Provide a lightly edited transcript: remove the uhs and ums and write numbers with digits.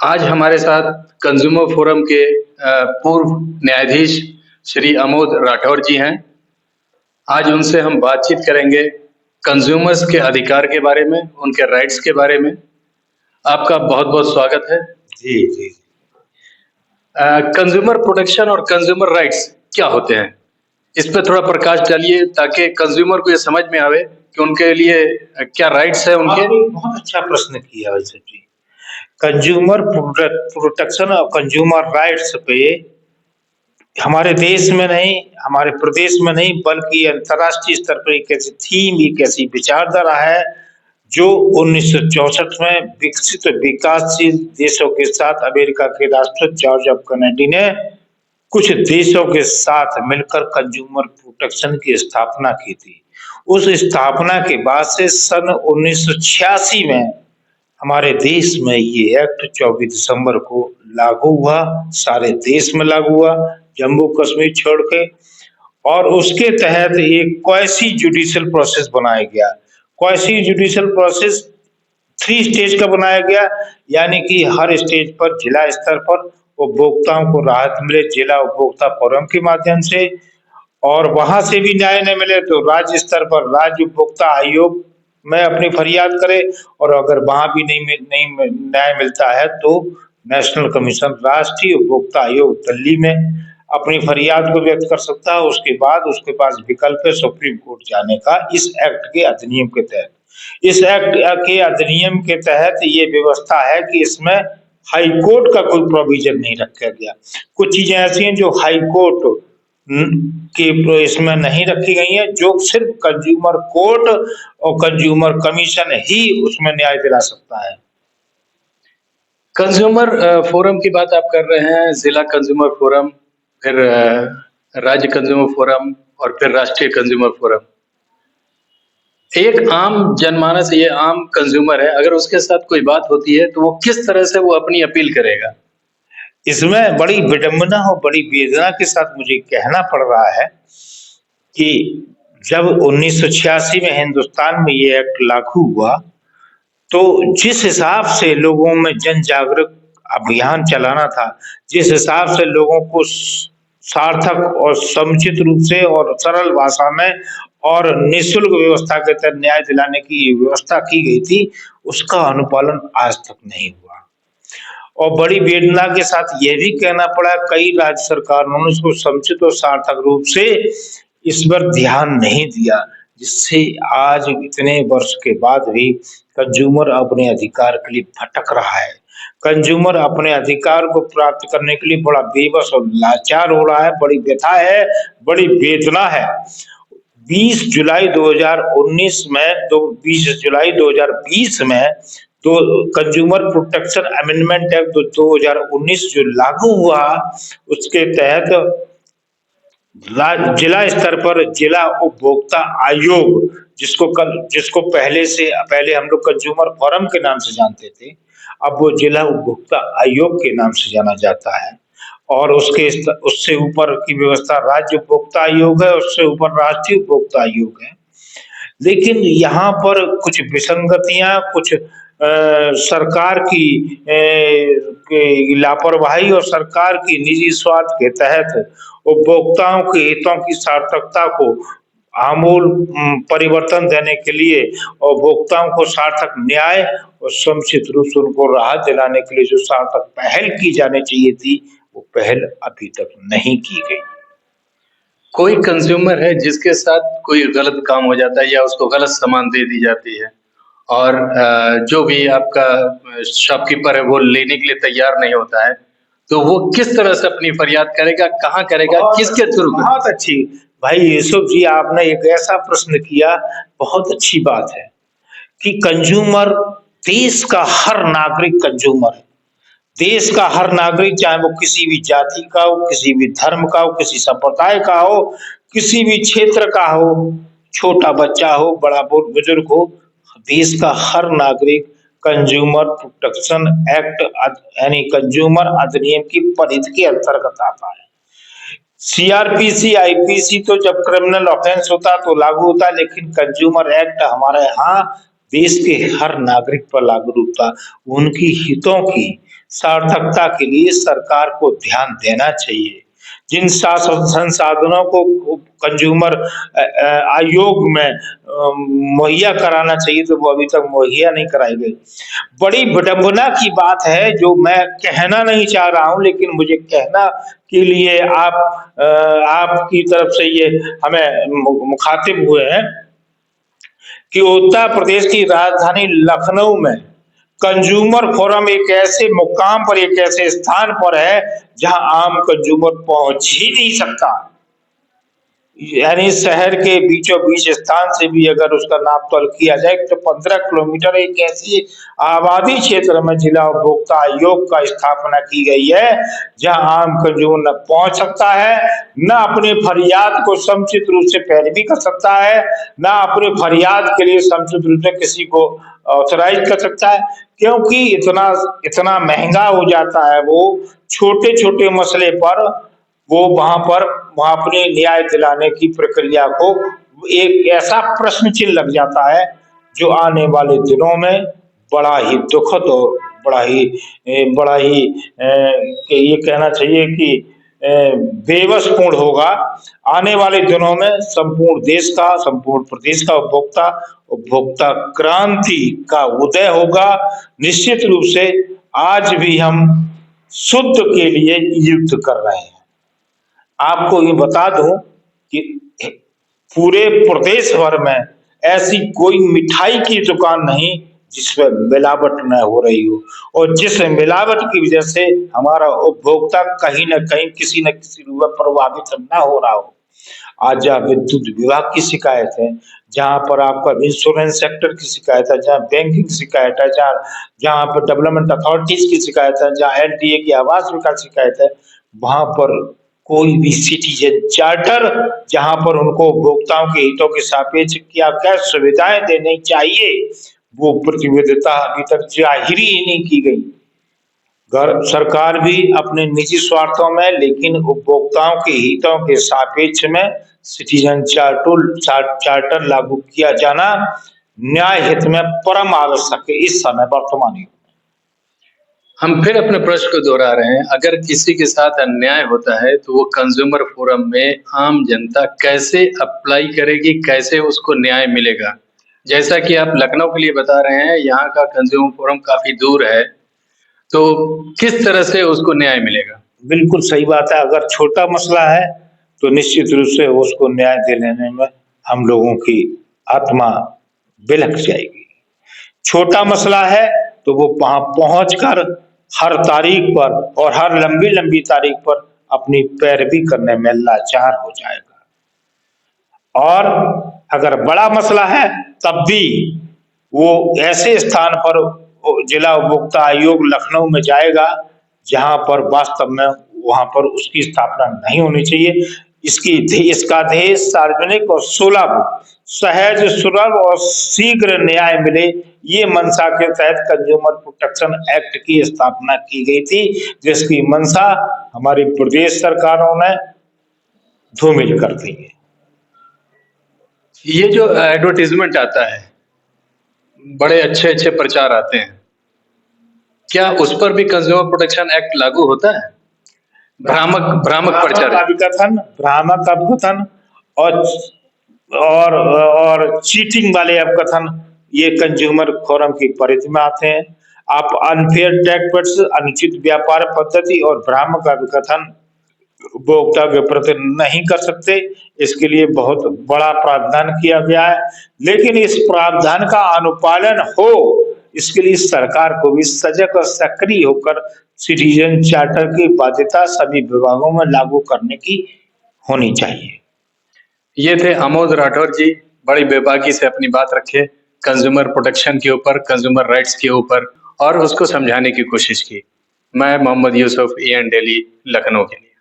आज हमारे साथ कंज्यूमर फोरम के पूर्व न्यायाधीश श्री अमोद राठौर जी हैं। आज उनसे हम बातचीत करेंगे कंज्यूमर्स के अधिकार के बारे में, उनके राइट्स के बारे में। आपका बहुत-बहुत स्वागत है। जी जी। कंज्यूमर प्रोटेक्शन और कंज्यूमर राइट्स क्या होते हैं? इस पे थोड़ा प्रकाश डालिए ताकि कंज्यूमर को ये समझ में आवे कि उनके लिए क्या राइट्स है उनके। आपने बहुत अच्छा प्रश्न किया वैसे जी। कंज्यूमर प्रोटेक्शन और कंज्यूमर राइट्स पे हमारे देश में नहीं, हमारे प्रदेश में नहीं, बल्कि अंतर्राष्ट्रीय स्तर पर एक ऐसी थीम, एक ऐसी विचारधारा है जो 1964 में विकसित विकासशील देशों के साथ अमेरिका के राष्ट्रपति जॉर्ज एफ कैनेडी ने कुछ देशों के साथ मिलकर कंज्यूमर प्रोटेक्शन की स्थापना की थी। उस स्थापना के बाद से सन 1986 में हमारे देश में ये एक्ट 24 दिसंबर को लागू हुआ, सारे देश में लागू हुआ, जम्मू कश्मीर छोड़ के। और उसके तहत एक क्वासी जुडिशियल प्रोसेस बनाया गया। क्वासी जुडिशियल प्रोसेस 3 स्टेज का बनाया गया, यानी कि हर स्टेज पर जिला स्तर पर उपभोक्ताओं को राहत मिले जिला उपभोक्ता फोरम के माध्यम से, और वहां से भी न्याय न मिले तो राज्य स्तर पर राज्य उपभोक्ता आयोग में अपनी फरियाद करे, और अगर वहां भी नहीं न्याय मिलता है तो नेशनल कमीशन राष्ट्रीय उपभोक्ता आयोग दिल्ली में अपनी फरियाद को व्यक्त कर सकता है। उसके बाद उसके पास विकल्प है सुप्रीम कोर्ट जाने का। इस एक्ट के अधिनियम के तहत, इस एक्ट के अधिनियम के तहत ये व्यवस्था है कि इसमें हाई कोर्ट का कोई प्रोविजन नहीं रखा गया। कुछ चीजें ऐसी हैं जो हाई कोर्ट की इसमें नहीं रखी गई है, जो सिर्फ कंज्यूमर कोर्ट और कंज्यूमर कमीशन ही उसमें न्याय दिला सकता है। कंज्यूमर फोरम की बात आप कर रहे हैं, जिला कंज्यूमर फोरम, फिर राज्य कंज्यूमर फोरम और फिर राष्ट्रीय कंज्यूमर फोरम। एक आम जनमानस, ये आम कंज्यूमर है, अगर उसके साथ कोई बात होती है तो वो किस तरह से वो अपनी अपील करेगा? इसमें बड़ी विडंबना और बड़ी वेदना के साथ मुझे कहना पड़ रहा है कि जब 1986 में हिंदुस्तान में ये एक्ट लागू हुआ, तो जिस हिसाब से लोगों में जन जागरूक अभियान चलाना था, जिस हिसाब से लोगों को सार्थक और समुचित रूप से और सरल भाषा में और निःशुल्क व्यवस्था के तहत न्याय दिलाने की व्यवस्था की गई थी, उसका अनुपालन आज तक नहीं हुआ। और बड़ी वेदना के साथ यह भी कहना पड़ा, कई राज्य सरकारों ने इसको समुचित और सार्थक रूप से इस पर ध्यान नहीं दिया, जिससे आज इतने वर्ष के बाद भी कंज्यूमर अपने अधिकार के लिए भटक रहा है। कंज्यूमर अपने अधिकार को प्राप्त करने के लिए बड़ा बेबस और लाचार हो रहा है। बड़ी व्यथा है, बड़ी वेदना है। 20 जुलाई 2019 में 20 जुलाई 2020 में तो कंज्यूमर प्रोटेक्शन अमेंडमेंट एक्ट 2019 जो लागू हुआ, उसके तहत जिला स्तर पर जिला उपभोक्ता आयोग, जिसको पहले हम लोग कंज्यूमर फोरम के नाम से जानते थे, अब वो जिला उपभोक्ता आयोग के नाम से जाना जाता है। और उससे ऊपर की व्यवस्था राज्य उपभोक्ता आयोग है, उससे ऊपर राष्ट्रीय उपभोक्ता आयोग है। लेकिन यहाँ पर कुछ विसंगतियां, कुछ सरकार की लापरवाही और सरकार की निजी स्वार्थ के तहत उपभोक्ताओं के हितों की सार्थकता को आमूल परिवर्तन देने के लिए, उपभोक्ताओं को सार्थक न्याय और समुचित रूप से उनको राहत दिलाने के लिए जो सार्थक पहल की जानी चाहिए थी, वो पहल अभी तक नहीं की गई। कोई कंज्यूमर है जिसके साथ कोई गलत काम हो जाता है या उसको गलत सामान दे दी जाती है, और जो भी आपका शॉपकीपर है वो लेने के लिए तैयार नहीं होता है, तो वो किस तरह से अपनी फरियाद करेगा, कहाँ करेगा, किसके थ्रू? बहुत अच्छी भाई यूसुफ जी, आपने एक ऐसा प्रश्न किया, बहुत अच्छी बात है कि कंज्यूमर, देश का हर नागरिक कंज्यूमर है। देश का हर नागरिक, चाहे वो किसी भी जाति का हो, किसी भी धर्म का हो, किसी संप्रदाय का हो, किसी भी क्षेत्र का हो, छोटा बच्चा हो, बड़ा बुजुर्ग हो, देश का हर नागरिक कंज्यूमर प्रोटेक्शन एक्ट यानी कंज्यूमर अधिनियम की परिधि के अंतर्गत आता है। सीआरपीसी, आईपीसी तो जब क्रिमिनल ऑफेंस होता तो लागू होता, लेकिन कंज्यूमर एक्ट हमारे यहाँ देश के हर नागरिक पर लागू होता। उनकी हितों की सार्थकता के लिए सरकार को ध्यान देना चाहिए। जिन संसाधनों को कंज्यूमर आयोग में मुहैया कराना चाहिए तो वो अभी तक मुहैया नहीं कराई गई। बड़ी विडंबना की बात है, जो मैं कहना नहीं चाह रहा हूं, लेकिन मुझे कहना के लिए आपकी तरफ से ये हमें मुखातिब हुए हैं कि उत्तर प्रदेश की राजधानी लखनऊ में कंज्यूमर फोरम एक ऐसे मुकाम पर, एक ऐसे स्थान पर है जहां आम कंज्यूमर पहुंच ही नहीं सकता। यानी शहर के बीचों बीच स्थान से भी अगर उसका नापतोल किया जाए तो 15 किलोमीटर एक ऐसी आबादी क्षेत्र में जिला उपभोक्ता आयोग का स्थापना की गई है जहां आम कंज्यूमर न पहुंच सकता है, न अपने फरियाद को समुचित रूप से पैरवी कर सकता है, न अपने फरियाद के लिए समुचित रूप से किसी को ऑथराइज कर सकता है, क्योंकि इतना महंगा हो जाता है। वो छोटे छोटे मसले पर वो वहां अपने न्याय दिलाने की प्रक्रिया को एक ऐसा प्रश्न चिन्ह लग जाता है जो आने वाले दिनों में बड़ा ही दुखद और बड़ा ही ये कहना चाहिए कि बेबसपूर्ण होगा। आने वाले दिनों में संपूर्ण देश का, संपूर्ण प्रदेश का उपभोक्ता क्रांति का उदय होगा। निश्चित रूप से आज भी हम शुद्ध के लिए युद्ध कर रहे हैं। आपको ये बता दूं कि पूरे प्रदेश भर में ऐसी कोई मिठाई की दुकान नहीं जिसमें मिलावट न हो रही हो, और जिस मिलावट की वजह से हमारा उपभोक्ता कहीं न कहीं किसी न किसी रूप में प्रभावित न हो रहा हो। आज जहाँ विद्युत विभाग की शिकायत है, जहाँ पर आपका इंश्योरेंस सेक्टर की शिकायत है, जहाँ बैंकिंग की शिकायत है, जहाँ पर डेवलपमेंट अथॉरिटीज की शिकायत है, जहाँ एलडीए की आवास विकास शिकायत है, वहां पर कोई भी सिटीजन चार्टर जहां पर उनको उपभोक्ताओं के हितों के सापेक्ष क्या क्या सुविधाएं देनी चाहिए वो प्रतिबद्धता अभी तक जाहिर ही नहीं की गई। सरकार भी अपने निजी स्वार्थों में, लेकिन उपभोक्ताओं के हितों के सापेक्ष में सिटीजन चार्टर लागू किया जाना न्याय हित में परम आवश्यक है इस समय वर्तमान युग। हम फिर अपने प्रश्न को दोहरा रहे हैं, अगर किसी के साथ अन्याय होता है तो वो कंज्यूमर फोरम में आम जनता कैसे अप्लाई करेगी, कैसे उसको न्याय मिलेगा? जैसा कि आप लखनऊ के लिए बता रहे हैं, यहाँ का कंज्यूमर फोरम काफी दूर है, तो किस तरह से उसको न्याय मिलेगा? बिल्कुल सही बात है। अगर छोटा मसला है तो निश्चित रूप से उसको न्याय दिलाने में हम लोगों की आत्मा बिलख जाएगी। छोटा मसला है तो वो वहां पहुंचकर हर तारीख पर और हर लंबी लंबी तारीख पर अपनी पैरवी करने में लाचार हो जाएगा। और अगर बड़ा मसला है तब भी वो ऐसे स्थान पर जिला उपभोक्ता आयोग लखनऊ में जाएगा जहां पर वास्तव में वहां पर उसकी स्थापना नहीं होनी चाहिए। इसका ध्येय सार्वजनिक और सुलभ, सहज, सुलभ और शीघ्र न्याय मिले, ये मंशा के तहत कंज्यूमर प्रोटेक्शन एक्ट की स्थापना की गई थी, जिसकी मंशा हमारी प्रदेश सरकारों ने धूमिल कर दी है। ये जो एडवर्टीजमेंट आता है, बड़े अच्छे अच्छे प्रचार आते हैं, क्या उस पर भी कंज्यूमर प्रोटेक्शन एक्ट लागू होता है? भ्रामक प्रचार, भ्रामक अपकथन और चीटिंग वाले अपकथन ये कंज्यूमर फोरम की परिधि में आते हैं। आप अनफेयर टैक्स, अनुचित व्यापार पद्धति और भ्रामक अपकथन उपभोक्ता के प्रति नहीं कर सकते। इसके लिए बहुत बड़ा प्रावधान किया गया है, लेकिन इस प्रावधान का अनुपालन हो इसके लिए सरकार को भी सजग और सक्रिय होकर सिटीजन चार्टर की बाध्यता सभी विभागों में लागू करने की होनी चाहिए। ये थे आमोद राठौर जी, बड़ी बेबाकी से अपनी बात रखे कंज्यूमर प्रोटेक्शन के ऊपर, कंज्यूमर राइट्स के ऊपर, और उसको समझाने की कोशिश की। मैं मोहम्मद यूसुफ, EN डेली, लखनऊ के लिए।